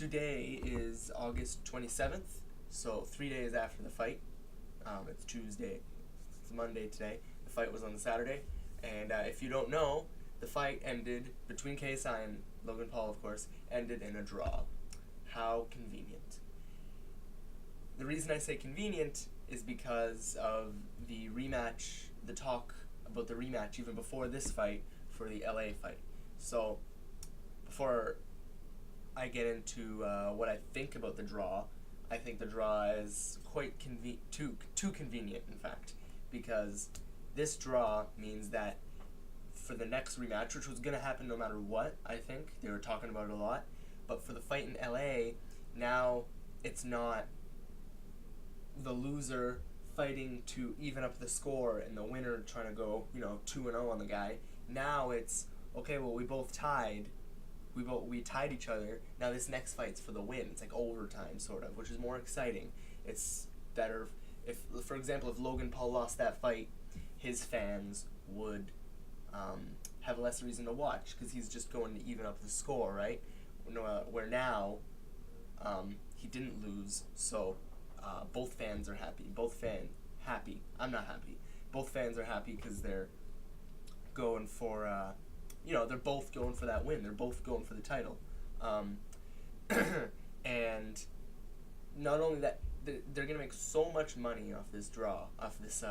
Today is August 27th, so 3 days after the fight. It's Tuesday. It's Monday today. The fight was on the Saturday. And if you don't know, the fight ended between KSI and Logan Paul, of course, ended in a draw. How convenient. The reason I say convenient is because of the rematch, the talk about the rematch even before this fight for the LA fight. So, before I get into what I think about the draw, I think the draw is quite too convenient, in fact, because this draw means that for the next rematch, which was going to happen no matter what, I think, they were talking about it a lot, but for the fight in LA, now it's not the loser fighting to even up the score and the winner trying to go, 2-0 on the guy. Now it's, okay, well, we both tied. We tied each other. Now this next fight's for the win. It's like overtime, sort of, which is more exciting. It's better if, for example, if Logan Paul lost that fight, his fans would have less reason to watch because he's just going to even up the score, right? Where now he didn't lose, so both fans are happy. I'm not happy. Both fans are happy because they're going for. They're both going for that win. They're both going for the title. And not only that, they're going to make so much money off this draw, off this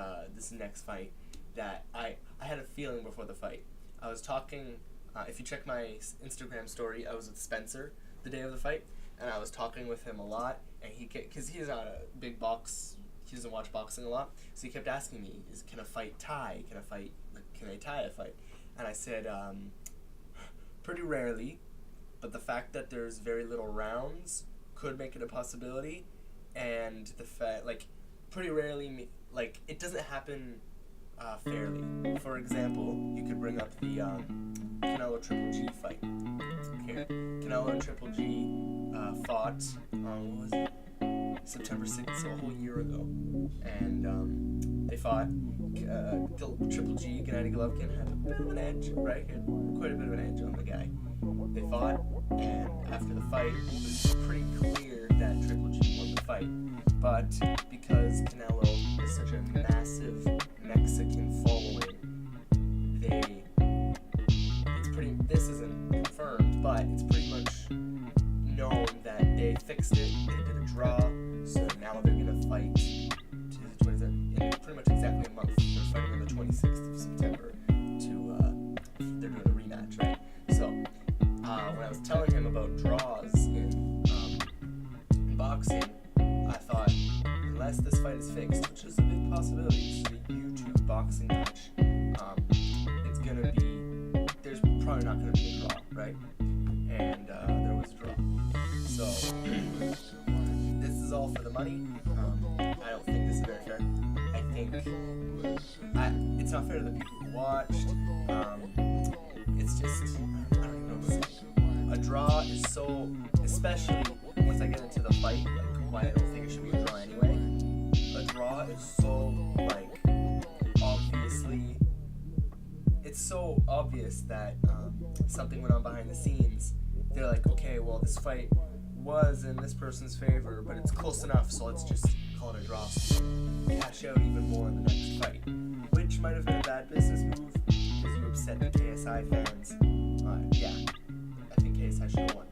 next fight, that I had a feeling before the fight. I was talking, if you check my Instagram story, I was with Spencer the day of the fight, and I was talking with him a lot, and because he's not a big he doesn't watch boxing a lot, so he kept asking me, can a fight tie? Can they tie a fight? And I said, pretty rarely, but the fact that there's very little rounds could make it a possibility, and the fact, pretty rarely, it doesn't happen fairly. For example, you could bring up the Canelo Triple G fight. Here, Canelo and Triple G fought on, what was it? September 6th, so a whole year ago, and they fought. Triple G, Gennady Golovkin, had a bit of an edge, right? He had quite a bit of an edge on the guy. They fought, and after the fight, it was pretty clear that Triple G won the fight. But because Canelo is such a massive Mexican following, this isn't confirmed, but it's pretty much known that they fixed it. They did a draw, so now they're gonna fight in pretty much exactly a month. They're fighting on the 26th of September they're doing a rematch, right? So when I was telling him about draws in boxing, I thought, unless this fight is fixed, which is a big possibility, this is a YouTube boxing match, there's probably not gonna be a draw, right? And there was a draw. So this is all for the money. I don't think this is very fair. I think it's not fair to the people who watched. It's just, I don't even know what to say. A draw is so, especially once I get into the fight, why I don't think it should be a draw anyway. A draw is so, obviously, it's so obvious that something went on behind the scenes. They're like, okay, well, this fight was in this person's favor, but it's close enough, so let's just call it a draw. So cash out even more in the next fight, which might have been a bad business move because you upset the KSI fans. I think KSI should have won,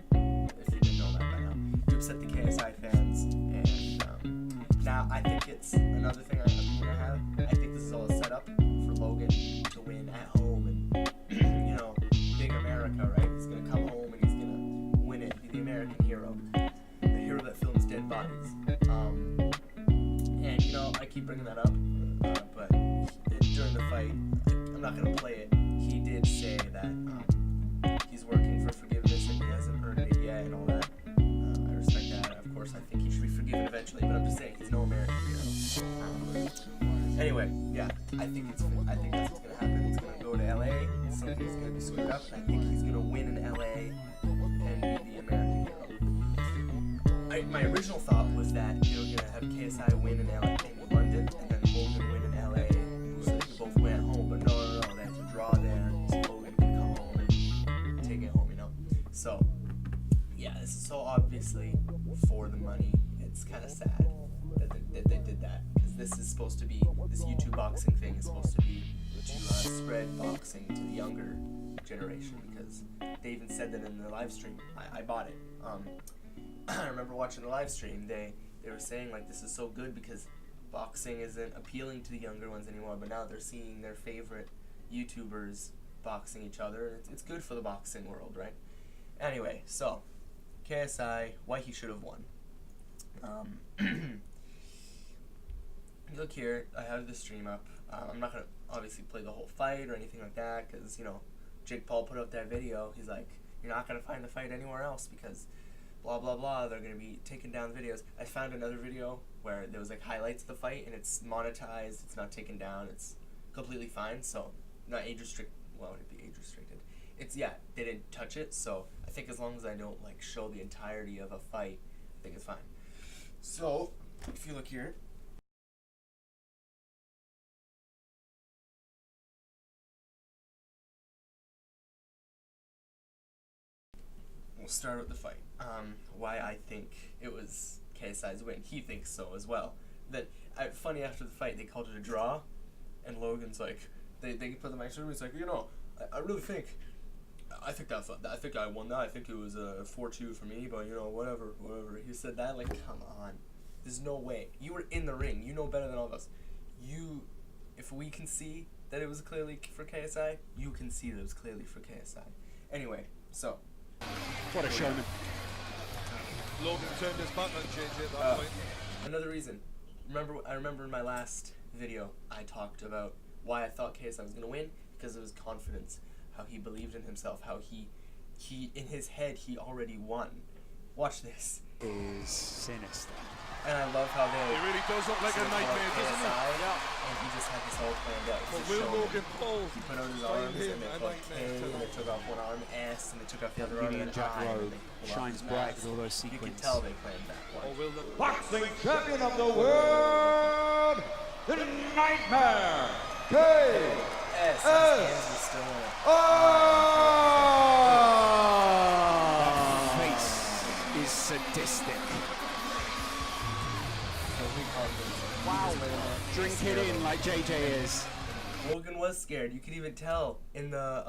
if you didn't know that by now. You upset the KSI fans, and now I think it's another thing I'm gonna have. I think this is all a setup for Logan to win at home, and big America, right? He's gonna come home and he's gonna win it, be the American hero, the hero that films dead bodies. And I keep bringing that up, but during the fight, I'm not gonna play it. He did say that he's working for forgiveness and he hasn't earned it yet, and all that. I respect that. Of course, I think he should be forgiven eventually, but I'm just saying he's no American hero. Anyway, yeah, I think that's what's gonna happen. It's gonna go to LA. Something's gonna be screwed up, and I think he's gonna win in LA and be the American hero. My original thought was that they were gonna have KSI win in London, and then Logan win in LA, so they could both win at home. But no, they have to draw there, so Logan can come home and take it home, So yeah, this is so obviously for the money. It's kind of sad that they did that, because this is supposed to be, this YouTube boxing thing is supposed to be to spread boxing to the younger generation, because they even said that in the live stream. I bought it. I remember watching the live stream. They were saying like this is so good because boxing isn't appealing to the younger ones anymore, but now they're seeing their favorite YouTubers boxing each other. It's good for the boxing world, right? Anyway, so KSI, why he should have won. Look here, I have the stream up. I'm not gonna obviously play the whole fight or anything like that, because, you know, Jake Paul put up that video. He's like, you're not gonna find the fight anywhere else because blah blah blah, they're gonna be taking down the videos. I found another video where there was like highlights of the fight, and it's monetized, it's not taken down, it's completely fine, so not age restricted. Well, would it be age restricted? It's, yeah, they didn't touch it, so I think as long as I don't like show the entirety of a fight, I think it's fine. So if you look here, we'll start with the fight. Why I think it was KSI's win. He thinks so as well. That funny, after the fight they called it a draw, and Logan's like, they put the mic to him. He's like, you know, I really think, I think I won that. I think it was a 4-2 for me, but you know, whatever. He said that, like, come on, there's no way. You were in the ring. You know better than all of us. If we can see that it was clearly for KSI, you can see that it was clearly for KSI. Anyway, so. What a showman. Logan turned his back on JJ at that point. Another reason. I remember in my last video, I talked about why I thought KSI was going to win, because of his confidence, how he believed in himself, how he in his head, he already won. Watch this. Is sinister. And I love how they... It really does look like a nightmare, doesn't it? Yeah. And he just had this all planned out. But will Logan Paul he put out his arms, and they put K, and they took off one arm, S, and they took off the other arm, and Jack I, Rowe shines bright with all those sequences. You can tell they planned that one. Or will the Boxing champion of the world, the Nightmare, KSI. S, his hands are still in it. That face is sadistic. Wow, drink it in like JJ is. Logan was scared. You could even tell in the,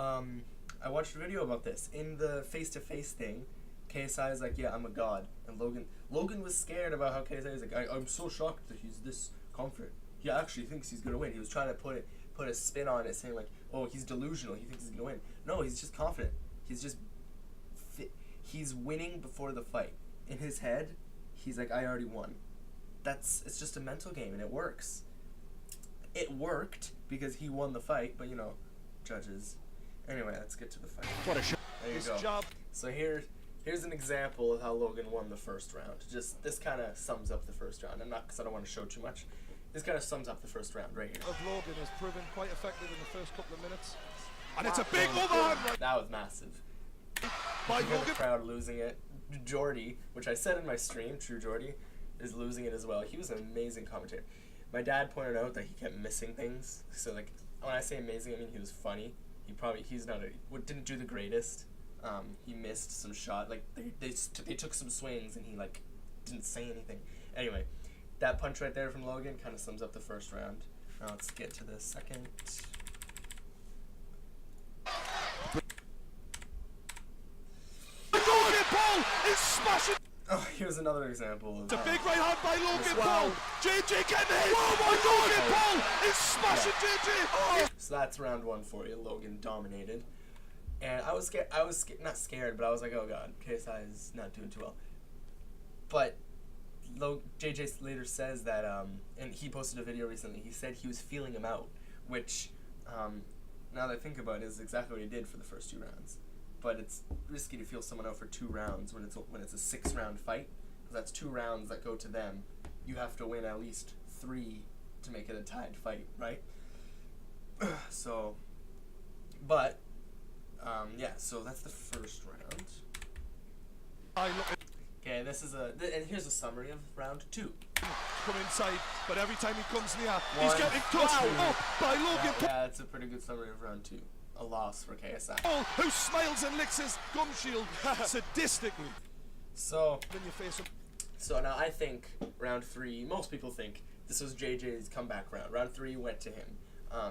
I watched a video about this. In the face-to-face thing, KSI is like, yeah, I'm a god. And Logan was scared about how KSI is like, I'm so shocked that he's this confident. He actually thinks he's going to win. He was trying to put a spin on it, saying like, oh, he's delusional. He thinks he's going to win. No, he's just confident. He's just, he's winning before the fight. In his head, he's like, I already won. It's just a mental game, and it works. It worked because he won the fight, but you know, judges. Anyway, let's get to the fight. What a show. There you go. So here's an example of how Logan won the first round. Just this kind of sums up the first round. Because I don't want to show too much. This kind of sums up the first round right here. of Logan has proven quite effective in the first couple of minutes. And it's a big overhand. That was massive. By You hear the Logan. crowd losing it. Jordy, which I said in my stream, True Jordy, is losing it as well. He was an amazing commentator. My dad pointed out that he kept missing things. So like, when I say amazing, I mean he was funny. Didn't do the greatest. He missed some shot. Like they took some swings and he like didn't say anything. Anyway, that punch right there from Logan kind of sums up the first round. Now let's get to the second. Logan Paul is smashing. Oh, here's another example of It's a big right hand by Logan Wow. Paul. JJ getting hit. Oh my Logan Paul is smashing JJ. Oh. So that's round one for you. Logan dominated. And I was scared. Not scared, but I was like, oh god, KSI is not doing too well. But JJ later says that, and he posted a video recently, he said he was feeling him out, which, now that I think about it, is exactly what he did for the first 2 rounds. But it's risky to feel someone out for 2 rounds when it's a 6-round fight, because that's 2 rounds that go to them. You have to win at least 3 to make it a tied fight, right? So, but, yeah, so that's the first round. Okay, and here's a summary of round 2. Come inside, but every time he comes near, One, he's getting touched up by Logan Paul. Yeah, that's a pretty good summary of round 2. A loss for KSI. Who smiles and licks his gum shield sadistically. So Then you face him. So now I think round 3, most people think this was JJ's comeback round. Round 3 went to him.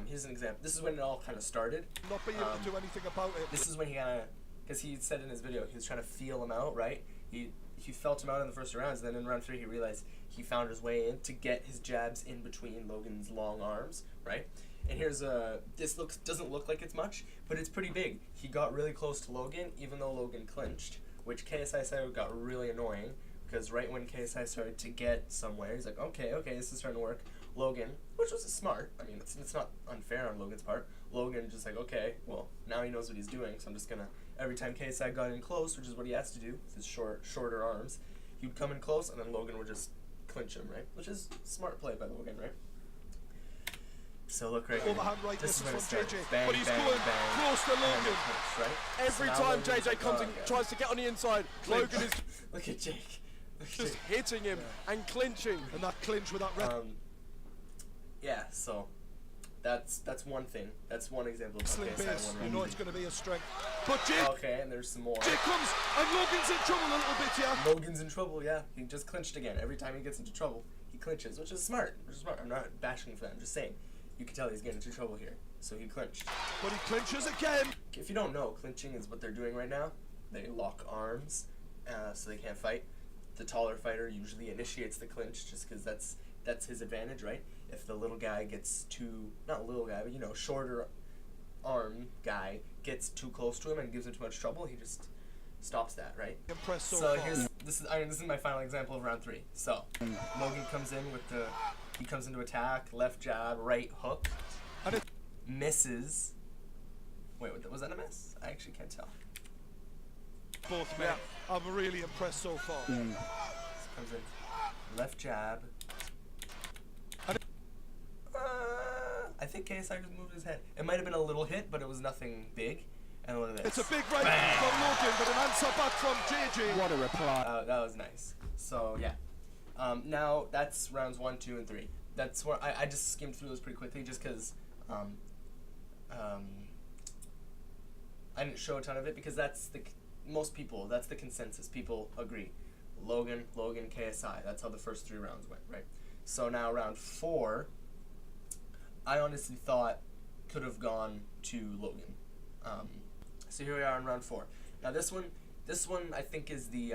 Here's an example. This is when it all kind of started. Not being able to do anything about it. This is when he kind of, because he said in his video, he was trying to feel him out, right? He felt him out in the first rounds, then in round 3 he realized he found his way in to get his jabs in between Logan's long arms, right? And here's doesn't look like it's much, but it's pretty big. He got really close to Logan, even though Logan clinched, which KSI said got really annoying, because right when KSI started to get somewhere, he's like, okay, this is starting to work. Logan, which was smart, I mean, it's not unfair on Logan's part. Logan just like, okay, well, now he knows what he's doing, so I'm just gonna, every time KSI got in close, which is what he has to do, with his shorter arms, he would come in close, and then Logan would just clinch him, right? Which is smart play by Logan, right? So look right here. Overhand right, This is when it from starts. JJ. Bang, but he's bang, going bang, close to and then Logan. clinch, right? Every So now time Logan's JJ like, comes oh, and okay. tries to get on the inside, Logan is Look at Jake. Look at just Jake. hitting him and clinching. And that clinch with that red. Yeah, so that's one thing. That's one example of how Slim KSI base, won you round know 3. it's going to be a strength. But Jake, Okay, and there's some more. Jake comes, and Logan's in trouble a little bit here. Logan's in trouble, yeah. He just clinched again. Every time he gets into trouble, he clinches, which is smart. I'm not bashing for that. I'm just saying. You can tell he's getting into trouble here. So he clinched. But he clinches again. If you don't know, clinching is what they're doing right now. They lock arms, so they can't fight. The taller fighter usually initiates the clinch just because that's his advantage, right? If the little guy gets too, not little guy, but shorter arm guy gets too close to him and gives him too much trouble, he just stops that, right? Impressed so So far. this is my final example of round 3. So Logan comes in with he comes into attack, left jab, right hook, And it, misses. Wait, was that a miss? I actually can't tell. both men. I'm really impressed so far. Comes in, left jab. And I think KSI just moved his head. It might have been a little hit, but it was nothing big. And look at this. it's a big right from Logan, but an answer back from JJ. What a reply. That was nice. So yeah. Now that's rounds 1, 2, and 3. That's where I just skimmed through those pretty quickly, just because I didn't show a ton of it, because that's that's the consensus. People agree. Logan, KSI. That's how the first 3 rounds went, right? So now round 4, I honestly thought could have gone to Logan. So here we are in round 4. Now this one I think is the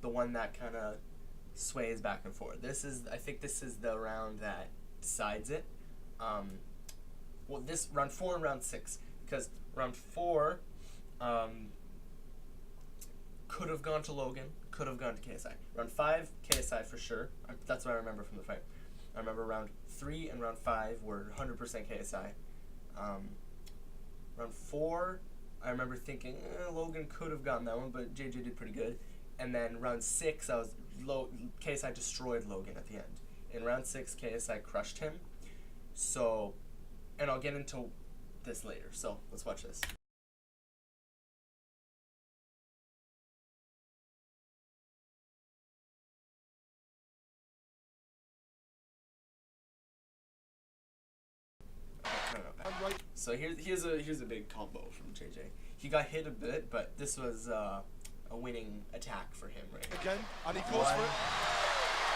one that kind of sways back and forth. I think this is the round that decides it. Well, this round 4 and round 6, because round 4 could have gone to Logan, could have gone to KSI. Round 5, KSI for sure. That's what I remember from the fight. I remember round 3 and round 5 were 100% KSI. Round 4, I remember thinking Logan could have gotten that one, but JJ did pretty good. And then round 6, KSI destroyed Logan at the end. In round 6, KSI crushed him. So, and I'll get into this later. So let's watch this. Right. So here's a big combo from JJ. He got hit a bit, but this was a winning attack for him, right? Again, and he goes for it.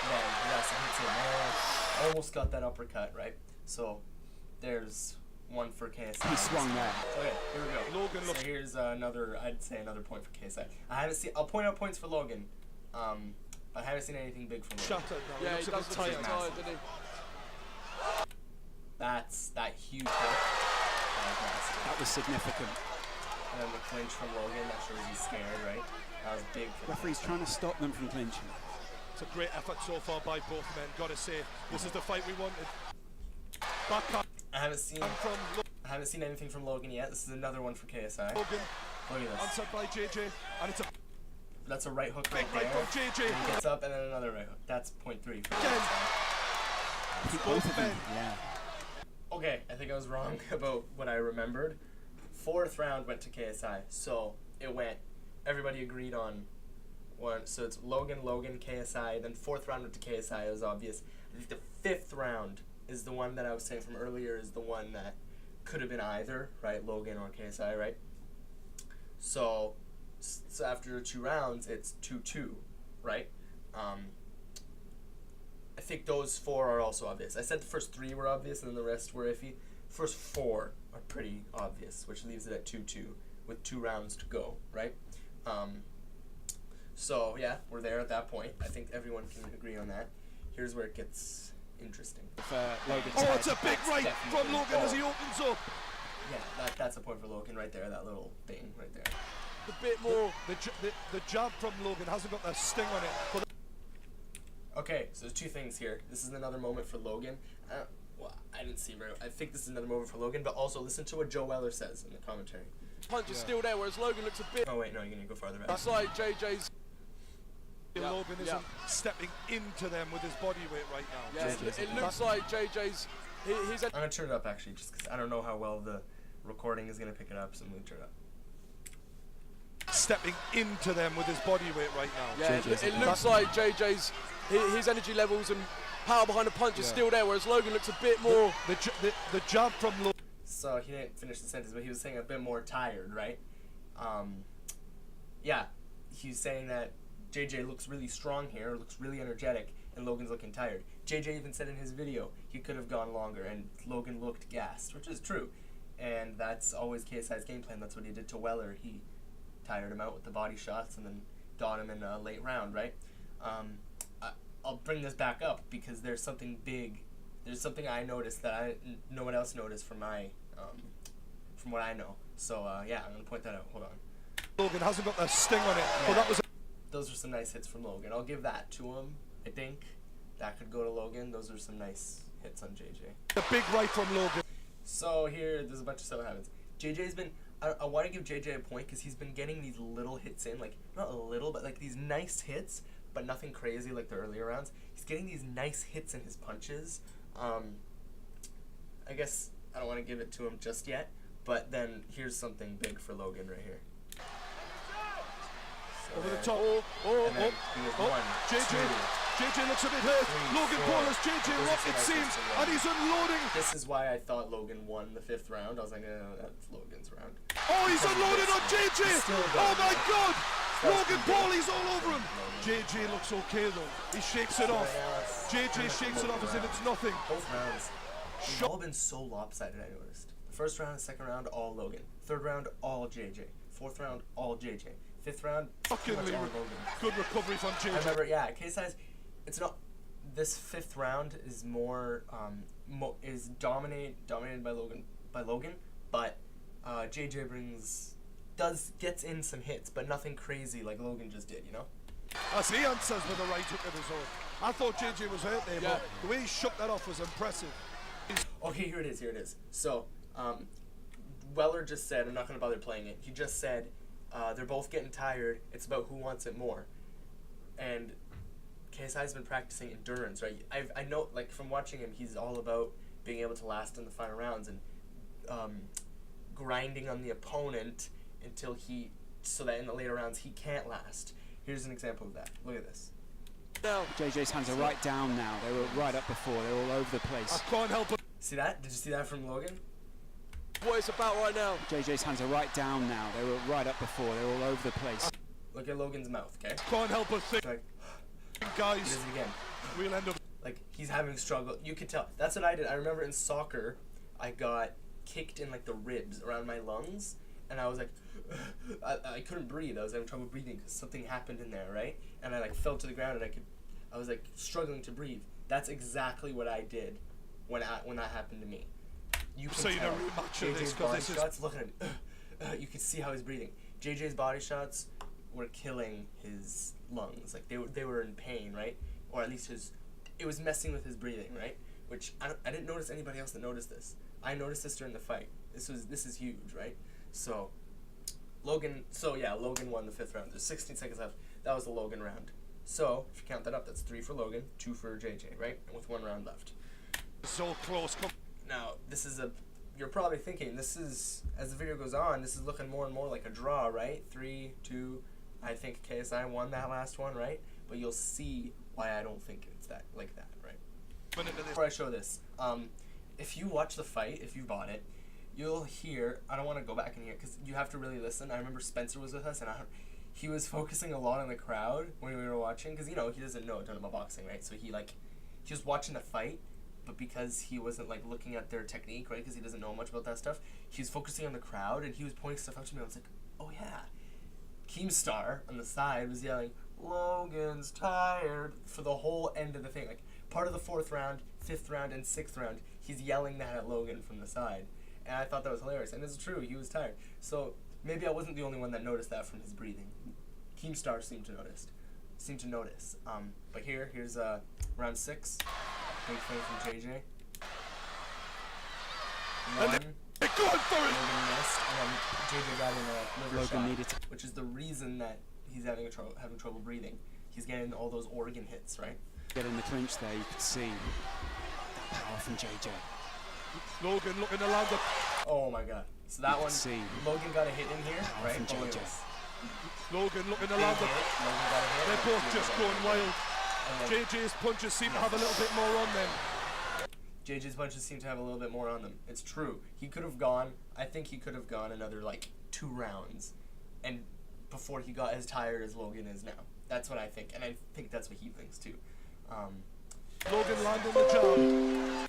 Then he also hits him there. Almost got that uppercut, right? So there's one for KSI. He swung there. Okay, here we go. Logan So looks. here's another point for KSI. I'll point out points for Logan. But I haven't seen anything big from Logan. Shattered now. Yeah, looks he a does bit look tired. tired, doesn't he? That's that huge hit. That was massive. That was significant. And then the clinch from Logan, that shows he's scared, right? That was big for Referee's KSI. trying to stop them from clinching. It's a great effort so far by both men. Gotta say, this is the fight we wanted. Backhand I haven't seen from anything from Logan yet. This is another one for KSI. Logan, Look at this. answered by JJ, and it's a That's a right hook big right right there. from And he JJ. gets up and then another right hook. That's point 3 for Again. KSI. I think Both both of them. men. Yeah. Okay, I think I was wrong about what I remembered. 4th round went to KSI, so it went. Everybody agreed on one. So it's Logan, KSI. Then 4th round went to KSI. It was obvious. I think the 5th round is the one that I was saying from earlier is the one that could have been either, right? Logan or KSI, right? So So after 2 rounds, it's 2-2, right? I think those 4 are also obvious. I said the first 3 were obvious, and then the rest were iffy. First 4 are pretty obvious, which leaves it at 2-2 with 2 rounds to go, right? So yeah, we're there at that point. I think everyone can agree on that. Here's where it gets interesting. Logan's Oh, it's a big right from Logan as he opens up. Yeah, that's a point for Logan right there, that little thing right there. A bit more. The jab from Logan hasn't got that sting on it. But Okay, so there's 2 things here. This is another moment for Logan. Well, I didn't see very. I think this is another moment for Logan, but also listen to what Joe Weller says in the commentary. Punch is still there, whereas Logan looks a bit. Oh wait, no, you're gonna go farther back. That's like JJ's. Logan isn't stepping into them with his body weight right now. Yeah, it looks like JJ's. He's. I'm gonna turn it up actually, just because I don't know how well the recording is gonna pick it up, so I'm gonna turn it up. Stepping into them with his body weight right now. Yeah, it looks like JJ's. His energy levels and power behind the punch is still there, whereas Logan looks a bit more. The jab from Logan. So he didn't finish the sentence, but he was saying a bit more tired, right? Yeah, he's saying that JJ looks really strong here, looks really energetic, and Logan's looking tired. JJ even said in his video he could have gone longer, and Logan looked gassed, which is true. And that's always KSI's game plan. That's what he did to Weller. He tired him out with the body shots and then got him in a late round, right? I'll bring this back up because there's something big. There's something I noticed that no one else noticed from my from what I know. So yeah, I'm gonna point that out. Hold on. Logan hasn't got that sting on it. Yeah. But that was. Those are some nice hits from Logan. I'll give that to him. I think that could go to Logan. Those are some nice hits on JJ. The big right from Logan. So here, there's a bunch of stuff that happens. JJ's been. I want to give JJ a point because he's been getting these little hits in, like not a little, but like these nice hits, but nothing crazy like the earlier rounds. He's getting these nice hits in his punches. I guess I don't want to give it to him just yet, but then here's something big for Logan right here. So Over the there. top. And then he was 1, JJ looks a bit hurt. 3, Logan 4. Paul has JJ Those rock, are it nice seems, hits from and he's unloading. This is why I thought Logan won the 5th round. I was like, no, that's Logan's round. Oh, he's unloaded on JJ. Oh my God. Logan pretty Paul, good. he's all over him. JJ looks okay though. He shakes it off. JJ shakes it off as if it's nothing. Both rounds. They've all been so lopsided, I noticed. The 1st round and 2nd round, all Logan. 3rd round, all JJ. 4th round, all JJ. 5th round, pretty much all Logan. Good recovery from JJ. I remember, yeah, KSI's, it's not, this 5th round is more, is dominated by Logan, but JJ gets in some hits, but nothing crazy like Logan just did, you know? As he answers with a right hook of his own. I thought JJ was hurt there, but the way he shook that off was impressive. Okay, here it is. So, Weller just said, I'm not going to bother playing it, he just said, they're both getting tired, it's about who wants it more. And KSI's been practicing endurance, right? I know, like, from watching him, he's all about being able to last in the final rounds and grinding on the opponent until so that in the later rounds he can't last. Here's an example of that. Look at this. JJ's hands are right down now. They were right up before. They were all over the place. I can't help it. See that? Did you see that from Logan? What it's about right now. JJ's hands are right down now. They were right up before. They were all over the place. Look at Logan's mouth, okay? Can't help but think, Like, he guys, does it again. we'll end up. Like, he's having struggle. You could tell. That's what I did. I remember in soccer, I got kicked in, like, the ribs around my lungs, and I was like, I couldn't breathe. I was having trouble breathing because something happened in there, right? And I, like, fell to the ground, and I was, like, struggling to breathe. That's exactly what I did when that happened to me. You can So you tell. know rematch of JJ's this, 'cause body this is- shots, look at him. You could see how he's breathing. JJ's body shots were killing his lungs. Like, they were in pain, right? Or at least it was messing with his breathing, right? Which I didn't notice anybody else that noticed this. I noticed this during the fight. This is huge, right? So Logan won the 5th round. There's 16 seconds left. That was the Logan round. So if you count that up, that's 3 for Logan, 2 for JJ, right? And with 1 round left. So close. Now you're probably thinking this is, as the video goes on, this is looking more and more like a draw, right? 3-2. I think KSI won that last one, right? But you'll see why I don't think it's that like that, right? Before I show this, if you watch the fight, if you bought it, you'll hear. I don't want to go back in here because you have to really listen. I remember Spencer was with us, and he was focusing a lot on the crowd when we were watching, because, you know, he doesn't know a ton about boxing, right? So he was watching the fight, but because he wasn't, like, looking at their technique, right, because he doesn't know much about that stuff, he was focusing on the crowd, and he was pointing stuff out to me. I was like, oh, yeah. Keemstar on the side was yelling, Logan's tired, for the whole end of the thing. Like, part of the 4th round, 5th round, and 6th round, he's yelling that at Logan from the side. And I thought that was hilarious. And it's true, he was tired. So maybe I wasn't the only one that noticed that from his breathing. Keemstar seemed to notice. But here's round 6. Big thing from JJ. One. Going for it! Logan missed, and then JJ got in a liver Logan shot, needed to. which is the reason that he's having trouble breathing. He's getting all those organ hits, right? Get in the clinch there, you could see that power from JJ. Logan looking to land the... Oh my god. So that one, see Logan got a hit in here, power right? from Oh, look at JJ. this. Logan looking to Big land hit, the... Logan got a hit. They're both just going wild. And then JJ's punches seem to have a little bit more on them. JJ's punches seem to have a little bit more on them. It's true. He could have gone, I think he could have gone another, like, 2 rounds, and before he got as tired as Logan is now. That's what I think, and I think that's what he thinks, too. Logan landing the jab.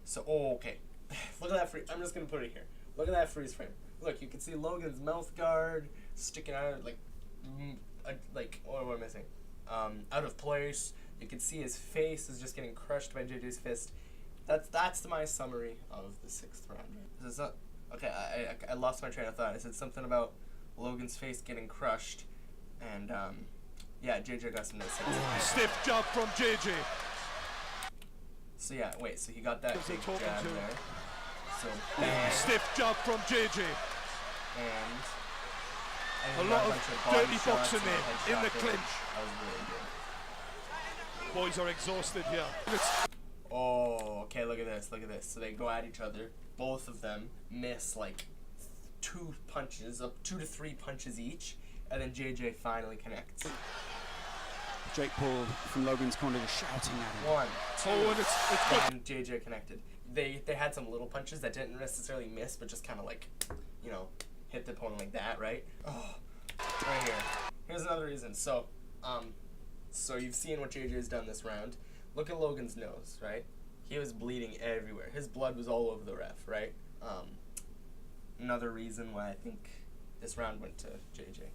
So, okay. Look at that freeze. I'm just going to put it here. Look at that freeze frame. Look, you can see Logan's mouth guard sticking out, like, what am I missing? Out of place. You can see his face is just getting crushed by JJ's fist. That's my summary of the 6th round. This is not, okay, I lost my train of thought. I said something about Logan's face getting crushed, and yeah, JJ got some nice hits. Stiff jab from JJ. So yeah, wait, so he got that Who's he big talking jab to? there. So bang, Stiff jab from JJ. and A he lot got of bunch body dirty shots boxing and a there, in headshot the there. clinch. That was really good. Boys are exhausted here. Oh, okay, look at this, look at this. So they go at each other. Both of them miss like 2 punches, up 2 to 3 punches each, and then JJ finally connects. Jake Paul from Logan's corner is shouting at him. 1, 2, Oh, and it's good. and JJ connected. They had some little punches that didn't necessarily miss, but just kind of like, you know, hit the opponent like that, right? Oh, right here. Here's another reason. So, so you've seen what JJ has done this round. Look at Logan's nose, right? He was bleeding everywhere. His blood was all over the ref, right? Another reason why I think this round went to JJ.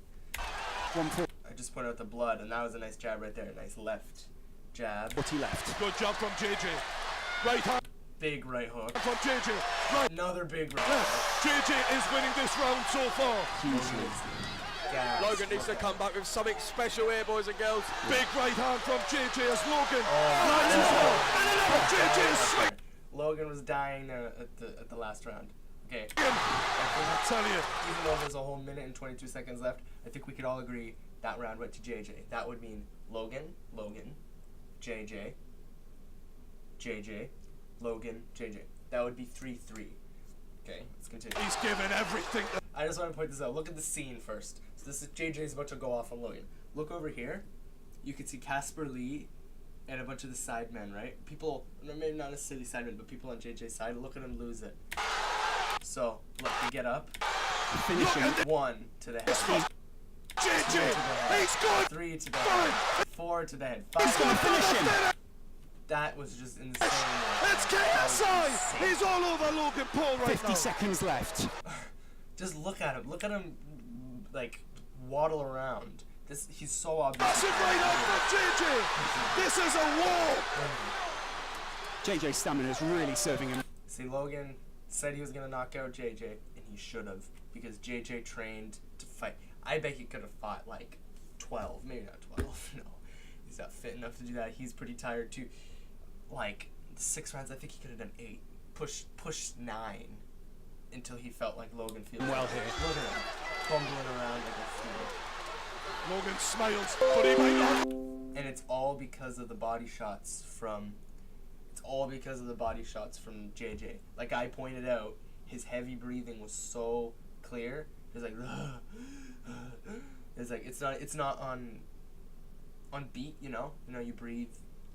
1-4. I just pointed out the blood, and that was a nice jab right there. Nice left jab. 40 left. Good job from JJ. Right hand Big right hook. from JJ. Right. Another big right Left. hook. JJ is winning this round so far. Hugely. Gas. Logan needs to come back with something special here, boys and girls. Big right hand from JJ as Logan. Oh, Lands as well. And another JJ is swing. Logan was dying there at the last round. Okay. I tell you. Even though there's a whole minute and 22 seconds left, I think we could all agree that round went to JJ. That would mean Logan, JJ, Logan, JJ. That would be 3-3. Okay, let's continue. He's given everything. I just want to point this out. Look at the scene first. So this is JJ's about to go off on Logan. Look over here. You can see Casper Lee and a bunch of the sidemen, right? People, maybe not necessarily sidemen, but people on JJ's side. Look at him lose it. So, look, they get up. Finish him. 1 to the head. JJ. He's good. 3 to the head. 4 to the head. He's 5 going to finish him. That was just insane. It's KSI. He's all over Logan Paul right 50 now. seconds left. Just look at him. Look at him, like, waddle around. He's so obvious. Massive right hand from JJ. This is a war. JJ's stamina is really serving him. See, Logan said he was going to knock out JJ, and he should have, because JJ trained to fight. I bet he could have fought, like, 12. Maybe not 12. No. He's not fit enough to do that. He's pretty tired, too. Like, the 6 rounds, I think he could have done 8. Push 9 until he felt like Logan feels Well like, here. look at him, fumbling around like a fool. Logan smiles, but he might not. And it's all because of the body shots from JJ. Like I pointed out, his heavy breathing was so clear. It's like it's not on beat, you know? You know, you breathe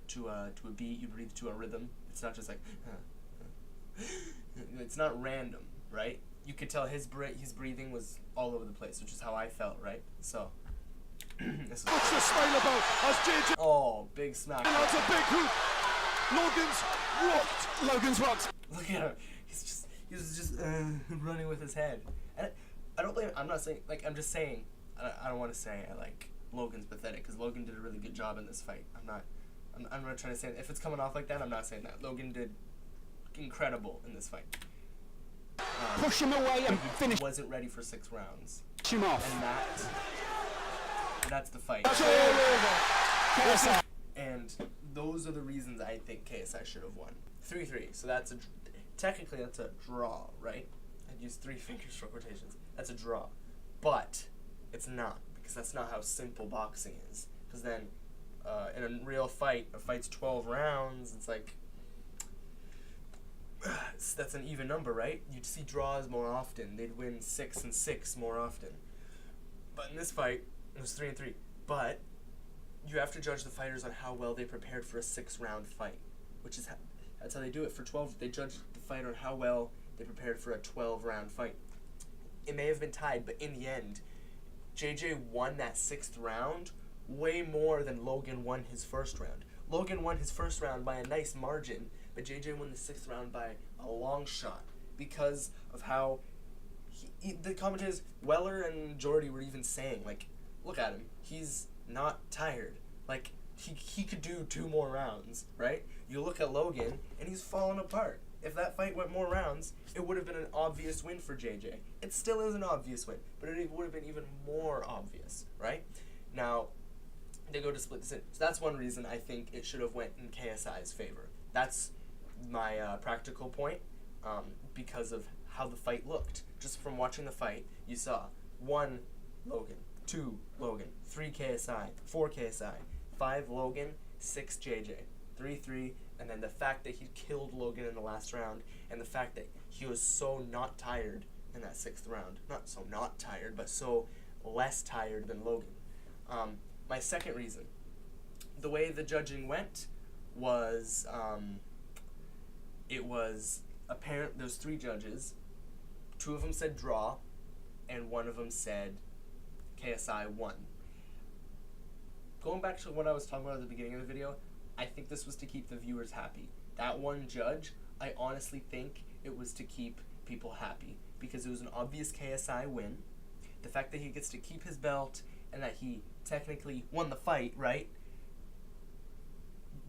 to a beat, you breathe to a rhythm. It's not just like it's not random, right? You could tell his breathing was all over the place, which is how I felt, right? So This is What's the smile about as JJ oh, big smack. lands a big hoop? Logan's rocked. Look at him. He's just running with his head. And I don't blame. I'm not saying like I'm just saying. I don't want to say like Logan's pathetic because Logan did a really good job in this fight. I'm not trying to say if it's coming off like that. I'm not saying that. Logan did incredible in this fight. Push him away and finish Wasn't ready for 6 rounds, him off. and that's the fight. That's all over. KSI. And those are the reasons I think KSI should have won. 3-3. So technically that's a draw, right? I'd use 3 fingers for quotations. That's a draw, but it's not because that's not how simple boxing is. Because then, in a real fight, a fight's 12 rounds. It's like that's an even number, right? You'd see draws more often. They'd win 6 and 6 more often. But in this fight, it was 3-3. But you have to judge the fighters on how well they prepared for a 6-round fight, which is that's how they do it for 12. They judge the fighter on how well they prepared for a 12-round fight. It may have been tied, but in the end, JJ won that 6th round way more than Logan won his 1st round. Logan won his 1st round by a nice margin, but JJ won the 6th round by a long shot because of how the commentators, Weller and Jordy, were even saying, like, look at him. He's not tired. Like, he could do 2 more rounds, right? You look at Logan, and he's falling apart. If that fight went more rounds, it would have been an obvious win for JJ. It still is an obvious win, but it would have been even more obvious, right? Now, they go to split decision. So that's one reason I think it should have went in KSI's favor. That's my practical point, because of how the fight looked. Just from watching the fight, you saw 1 Logan, 2 Logan, 3 KSI, 4 KSI, 5 Logan, 6 JJ, 3-3, and then the fact that he killed Logan in the last round, and the fact that he was so not tired in that 6th round. Not so not tired, but so less tired than Logan. My second reason, the way the judging went was, it was apparent there's 3 judges. 2 of them said draw, and 1 of them said KSI won. Going back to what I was talking about at the beginning of the video, I think this was to keep the viewers happy. That one judge, I honestly think it was to keep people happy because it was an obvious KSI win. The fact that he gets to keep his belt and that he technically won the fight, right,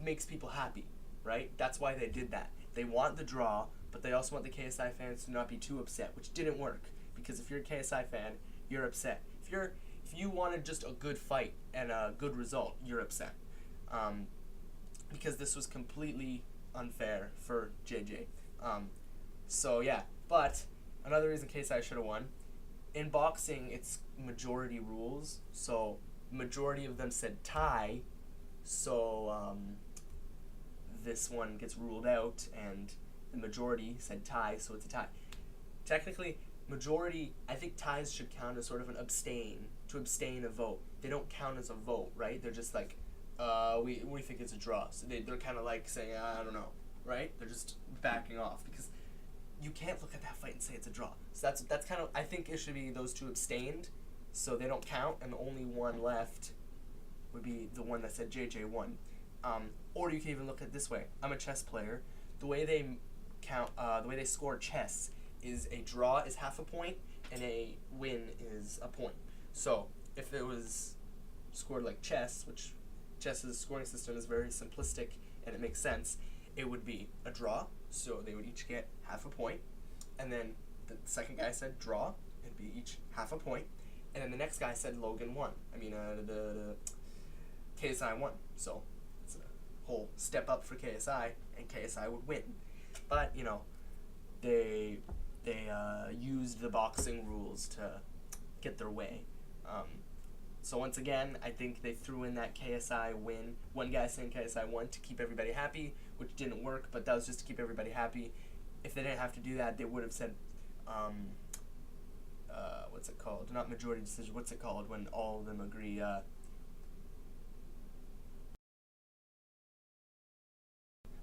makes people happy, right? That's why they did that. They want the draw, but they also want the KSI fans to not be too upset, which didn't work because if you're a KSI fan, you're upset. If you wanted just a good fight and a good result, you're upset. Because this was completely unfair for JJ. So yeah, but another reason KSI should have won. In boxing, it's majority rules, so majority of them said tie, so this one gets ruled out, and the majority said tie, so it's a tie. Technically, majority, I think ties should count as sort of an abstain, to abstain a vote. They don't count as a vote, right? They're just like, we think it's a draw. So they're kind of like saying, I don't know, right? They're just backing off because you can't look at that fight and say it's a draw. So that's kind of, I think it should be those 2 abstained, so they don't count, and the only one left would be the one that said JJ won. Or you can even look at it this way. I'm a chess player. The way they count, the way they score chess is a draw is half a point and a win is a point. So if it was scored like chess, which chess's scoring system is very simplistic and it makes sense, it would be a draw, so they would each get half a point, and then the second guy said draw, it'd be each half a point, and then the next guy said Logan won. The KSI won, so it's a whole step up for KSI, and KSI would win. But, you know, they used the boxing rules to get their way. So once again, I think they threw in that KSI win. One guy saying KSI won to keep everybody happy, which didn't work, but that was just to keep everybody happy. If they didn't have to do that, they would have said, what's it called? Not majority decision. What's it called when all of them agree? A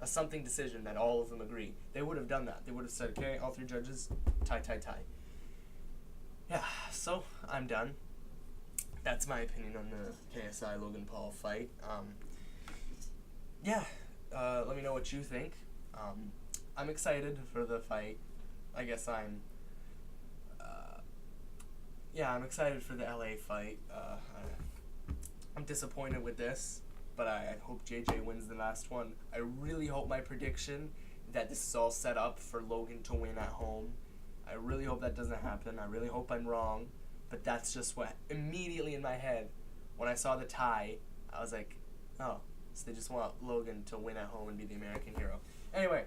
something decision that all of them agree. They would have done that. They would have said, okay, all 3 judges, tie. Yeah, so I'm done. that's my opinion on the KSI Logan Paul fight. Yeah, let me know what you think. I'm excited for the fight. I guess I'm excited for the LA fight. I'm disappointed with this, but I hope JJ wins the last one. I really hope my prediction that this is all set up for Logan to win at home. I really hope that doesn't happen. I really hope I'm wrong, but that's just what immediately in my head when I saw the tie, I was like, oh, so they just want Logan to win at home and be the American hero. Anyway,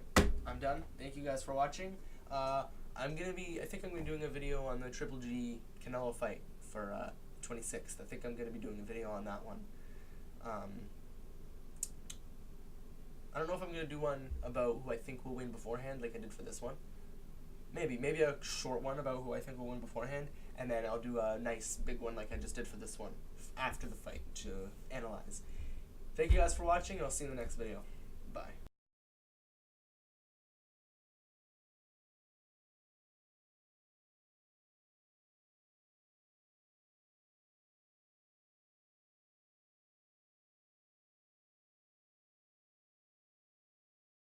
I'm done. Thank you guys for watching. I think I'm gonna be doing a video on the Triple G Canelo fight for 26th. I think I'm gonna be doing a video on that one. I don't know if I'm gonna do one about who I think will win beforehand, like I did for this one. Maybe a short one about who I think will win beforehand, and then I'll do a nice big one like I just did for this one after the fight to analyze. Thank you guys for watching, and I'll see you in the next video. Bye.